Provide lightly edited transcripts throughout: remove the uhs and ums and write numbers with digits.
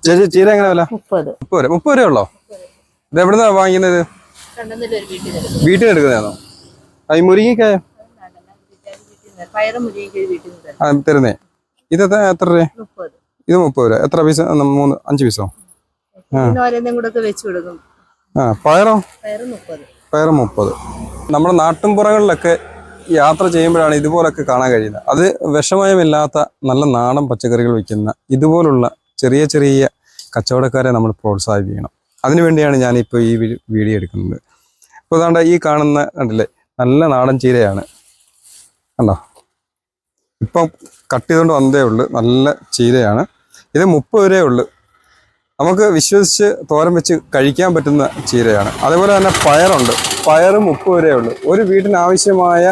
ചേച്ചി ചീര എങ്ങനെ വില? 30 രൂപ ഉള്ളോ? ഇത് എവിടുന്നാ വാങ്ങിക്കുന്നത്? വീട്ടിൽ നിന്ന് എടുക്കുന്നതാണോ? ഈ മുരിങ്ങക്കായോ തരുന്നേ? ഇത് എത്ര രൂപ? ഇത് 30 രൂപ. എത്ര പീസ്? 5 പീസോ? പയറോ? പയറ് 30. നമ്മുടെ നാട്ടിൻപുറങ്ങളിലൊക്കെ യാത്ര ചെയ്യുമ്പോഴാണ് ഇതുപോലൊക്കെ കാണാൻ കഴിയുന്നത്. അത് വിഷമയമില്ലാത്ത നല്ല നാടൻ പച്ചക്കറികൾ വിൽക്കുന്ന ഇതുപോലുള്ള ചെറിയ ചെറിയ കച്ചവടക്കാരെ നമ്മൾ പ്രോത്സാഹിപ്പിക്കണം. അതിനുവേണ്ടിയാണ് ഞാനിപ്പോൾ ഈ വീഡിയോ എടുക്കുന്നത്. ഇപ്പോൾ അതാണ്ട് ഈ കാണുന്ന കണ്ടില്ലേ, നല്ല നാടൻ ചീരയാണ്. കണ്ടോ, ഇപ്പം കട്ട് ചെയ്തുകൊണ്ട് വന്നതേ ഉള്ളൂ. നല്ല ചീരയാണ്. ഇത് 30 രൂപയേ ഉള്ളൂ. നമുക്ക് വിശ്വസിച്ച് തോരൻ വെച്ച് കഴിക്കാൻ പറ്റുന്ന ചീരയാണ്. അതേപോലെ തന്നെ പയറുണ്ട്. പയറ് 30 രൂപയേ ഉള്ളൂ. ഒരു വീട്ടിന് ആവശ്യമായ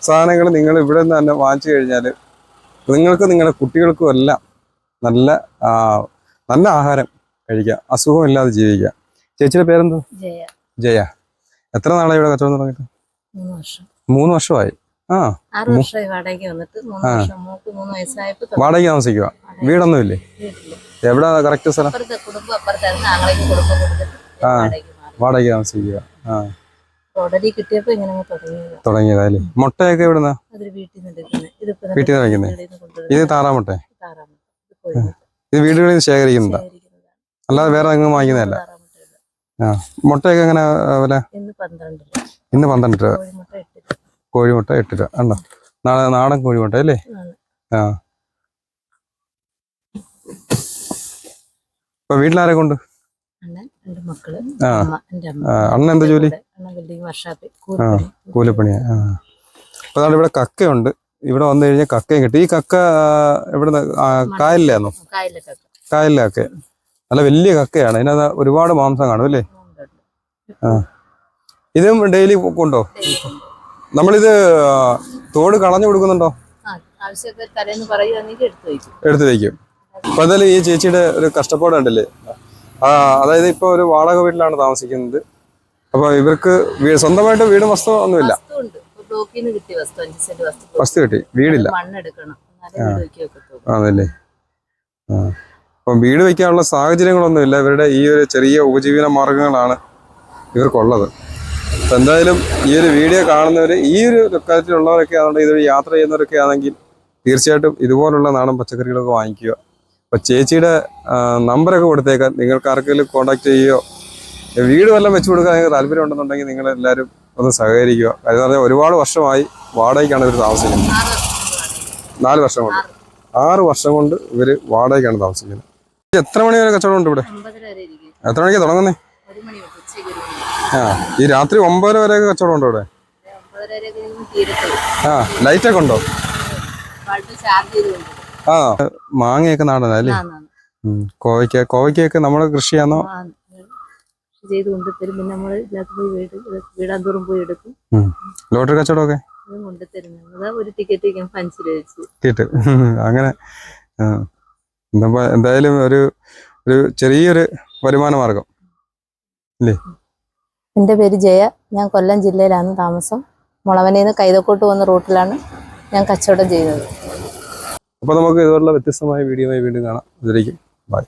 സാധനങ്ങൾ നിങ്ങൾ ഇവിടെ നിന്ന് തന്നെ വാങ്ങിച്ചു കഴിഞ്ഞാൽ നിങ്ങൾക്ക് നിങ്ങളുടെ കുട്ടികൾക്കും എല്ലാം നല്ല നല്ല ആഹാരം കഴിക്കാം, അസുഖമില്ലാതെ ജീവിക്കാം. ചേച്ചിയുടെ പേരെന്തോ? ജയ. എത്ര നാളായി ഇവിടെ കച്ചവടം തുടങ്ങിയിട്ട്? 3 വർഷമായി. വാടകയ്ക്ക് താമസിക്കുക? വീടൊന്നുമില്ലേ? എവിടാ കറക്റ്റ് സ്ഥലം? വാടകയ്ക്ക് താമസിക്കുക. തുടങ്ങിയതല്ലേ? മുട്ടയൊക്കെ എവിടുന്നാ? വീട്ടിൽ നിന്ന് വയ്ക്കുന്നത്? ഇത് താറാമുട്ട? ഇത് വീടുകളിൽ നിന്ന് ശേഖരിക്കുന്നതാ, അല്ലാതെ വേറെ എങ്ങും വാങ്ങിക്കുന്നതല്ല. മുട്ടയൊക്കെ എങ്ങനെ വില? ഇന്ന് 12 രൂപ. കോഴിമുട്ട 8 രൂപ. ഉണ്ടോ? നാടൻ കോഴിമുട്ട അല്ലേ? ഇപ്പൊ വീട്ടിലാരെ കൊണ്ട്? അണ്ണൻ എന്താ ജോലി? കൂലിപ്പണിയാ. അപ്പൊ അതാണ്. ഇവിടെ കക്കയുണ്ട്. ഇവിടെ വന്നു കഴിഞ്ഞാൽ കക്കയും കിട്ടും. ഈ കക്ക എവിടുന്ന്? കായലിലാണോ? കായലിലൊക്കെ നല്ല വലിയ കക്കയാണ്. അതിനകത്ത് ഒരുപാട് മാംസം കാണും അല്ലേ? ഇതും ഡെയിലി കൊണ്ടോ? നമ്മളിത് തോട് കളഞ്ഞു കൊടുക്കുന്നുണ്ടോ? എടുത്തു വയ്ക്കും. അപ്പൊ എന്തായാലും ഈ ചേച്ചിയുടെ ഒരു കഷ്ടപ്പാട് കണ്ടില്ലേ? അതായത് ഇപ്പൊ ഒരു വാടക വീട്ടിലാണ് താമസിക്കുന്നത്. അപ്പൊ ഇവർക്ക് സ്വന്തമായിട്ട് വീടും വസ്തു ഒന്നുമില്ല. വസ്തു കിട്ടി, വീടില്ല. അതല്ലേ? അപ്പൊ വീട് വയ്ക്കാനുള്ള സാഹചര്യങ്ങളൊന്നുമില്ല. ഇവരുടെ ഈ ഒരു ചെറിയ ഉപജീവന മാർഗങ്ങളാണ് ഇവർക്കുള്ളത്. അപ്പൊ എന്തായാലും ഈ ഒരു വീഡിയോ കാണുന്നവർ, ഈ ഒരു ലൊക്കാലിറ്റിയിലുള്ളവരൊക്കെ ആണെങ്കിൽ, ഇതൊരു യാത്ര ചെയ്യുന്നവരൊക്കെ ആണെങ്കിൽ തീർച്ചയായിട്ടും ഇതുപോലുള്ള നാടൻ പച്ചക്കറികളൊക്കെ വാങ്ങിക്കുക. അപ്പോൾ ചേച്ചിയുടെ നമ്പറൊക്കെ കൊടുത്തേക്കാം. നിങ്ങൾക്ക് ആർക്കെങ്കിലും കോൺടാക്ട് ചെയ്യുകയോ വീട് വല്ലതും വെച്ച് കൊടുക്കാൻ നിങ്ങൾക്ക് താല്പര്യം ഉണ്ടെന്നുണ്ടെങ്കിൽ നിങ്ങളെല്ലാവരും ഒന്ന് സഹകരിക്കുക. കാര്യം പറഞ്ഞാൽ ഒരുപാട് വർഷമായി വാടകയ്ക്കാണ് ഇവർ താമസിക്കുന്നത്. 4 വർഷം കൊണ്ട്, 6 വർഷം കൊണ്ട് ഇവർ വാടകയ്ക്കാണ് താമസിക്കുന്നത്. എത്ര മണി വരെ കച്ചവടം ഉണ്ട് ഇവിടെ? എത്ര മണിക്കാണ് തുടങ്ങുന്നത്? ഈ രാത്രി 9 വരെയൊക്കെ കച്ചവടം ഉണ്ടോ ഇവിടെ? ലൈറ്റൊക്കെ ഉണ്ടോ? മാങ്ങയൊക്കെ നാടനല്ലേ? കോവയ്ക്കൊക്കെ നമ്മള് കൃഷിയാണോ? ലോട്ടറി കച്ചവടമൊക്കെ കിട്ടും. അങ്ങനെ എന്തായാലും ഒരു ചെറിയൊരു വരുമാന മാർഗം അല്ലേ? എൻ്റെ പേര് ജയ. ഞാൻ കൊല്ലം ജില്ലയിലാണ് താമസം. മുളവനയിൽ നിന്ന് കൈതക്കോട്ട് പോകുന്ന റൂട്ടിലാണ് ഞാൻ കച്ചവടം ചെയ്യുന്നത്. അപ്പോൾ നമുക്ക് ഇതുപോലുള്ള വ്യത്യസ്തമായ വീഡിയോയുമായി വീണ്ടും കാണാം. ഇതിലേക്ക് ബൈ.